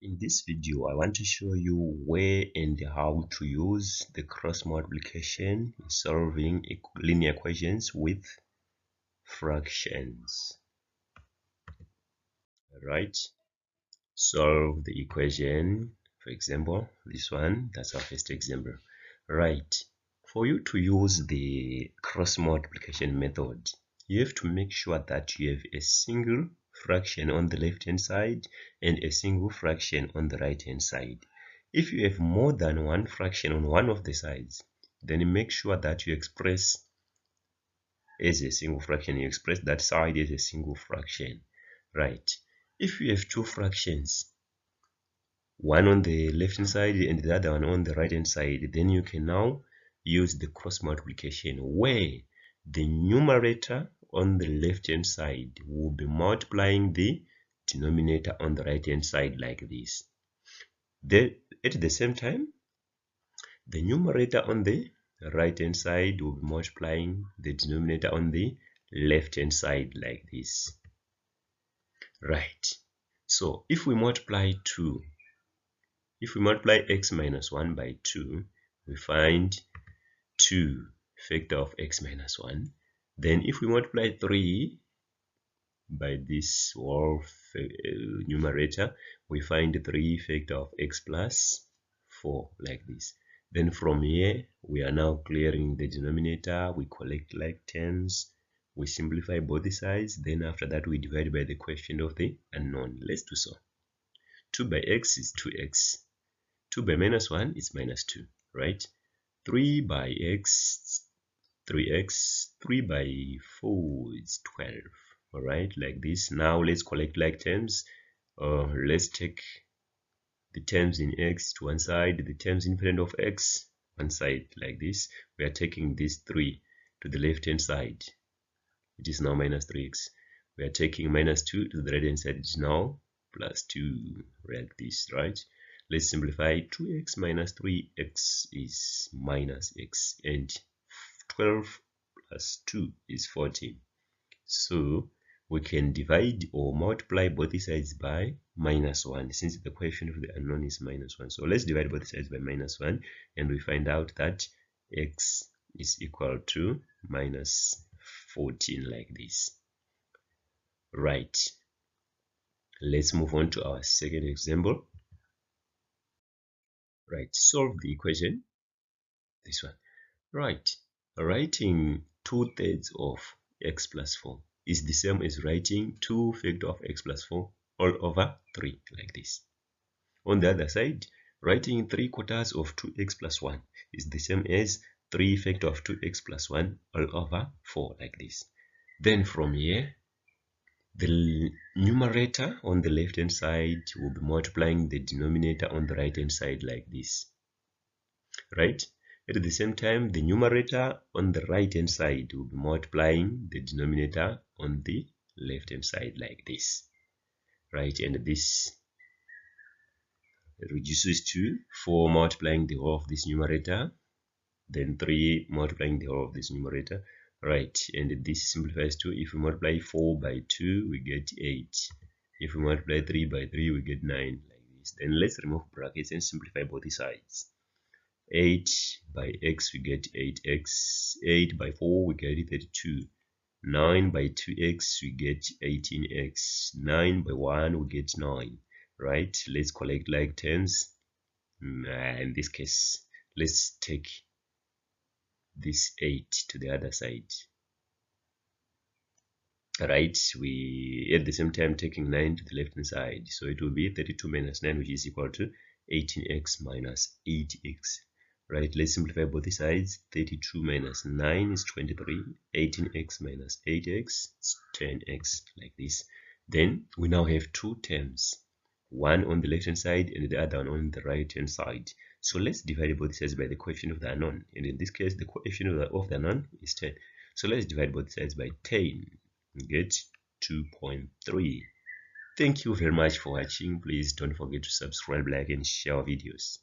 In this video, I want to show you where and how to use the cross multiplication in solving linear equations with fractions. Alright, solve the equation. For example, this one, that's our first example. Right, for you to use the cross multiplication method, you have to make sure that you have a single fraction on the left hand side and a single fraction on the right hand side. If you have more than one fraction on one of the sides, then make sure that you express as a single fraction. You express that side as a single fraction. Right. If you have two fractions, one on the left hand side and the other one on the right hand side, then you can now use the cross multiplication where the numerator on the left hand side will be multiplying the denominator on the right hand side like this. At the same time, the numerator on the right hand side will be multiplying the denominator on the left hand side like this. Right. So if we multiply x minus 1 by 2, we find 2 factor of x minus 1. Then if we multiply 3 by this whole numerator, we find 3 factor of x plus 4 like this. Then from here, we are now clearing the denominator. We collect like terms. We simplify both sides. Then after that, we divide by the coefficient of the unknown. Let's do so. 2 by x is 2x. 2 by minus 1 is minus 2, right? 3 by x, 3x. 3 by 4 is 12, all right? Like this. Now let's collect like terms. Let's take the terms in x to one side, the terms in front of x one side like this. We are taking this 3 to the left hand side. It is now minus 3x. We are taking minus 2 to the right hand side. It is now plus 2 like this, right? Let's simplify. 2x minus 3x is minus x, and 12 plus 2 is 14. So we can divide or multiply both sides by minus 1 since the coefficient of the unknown is minus 1. So let's divide both sides by minus 1 and we find out that x is equal to minus 14 like this. Right. Let's move on to our second example. Right, solve the equation, this one. Right, writing 2/3 of x plus 4 is the same as writing 2 factor of x plus 4 all over 3 like this. On the other side, writing 3/4 of 2x plus 1 is the same as 3 factor of 2x plus 1 all over 4 like this. Then from here, the numerator on the left hand side will be multiplying the denominator on the right hand side like this, right? At the same time, the numerator on the right hand side will be multiplying the denominator on the left hand side like this, right? And this reduces to 4 multiplying the whole of this numerator, then 3 multiplying the whole of this numerator, right? And this simplifies to, if we multiply 4 by 2 we get 8, if we multiply 3 by 3 we get 9 like this. Then let's remove brackets and simplify both sides. 8 by x we get 8x, 8 by 4 we get 32, 9 by 2x we get 18x, 9 by 1 we get 9, right? Let's collect like terms. In this case, let's take this 8 to the other side, right? We at the same time taking 9 to the left hand side, so it will be 32 minus 9, which is equal to 18x minus 8x, right? Let's simplify both sides. 32 minus 9 is 23, 18x minus 8x is 10x like this. Then we now have two terms, one on the left hand side and the other one on the right hand side. So let's divide both sides by the coefficient of the unknown, and in this case the coefficient of the unknown is 10. So let's divide both sides by 10 and get 2.3. Thank you very much for watching. Please don't forget to subscribe, like and share our videos.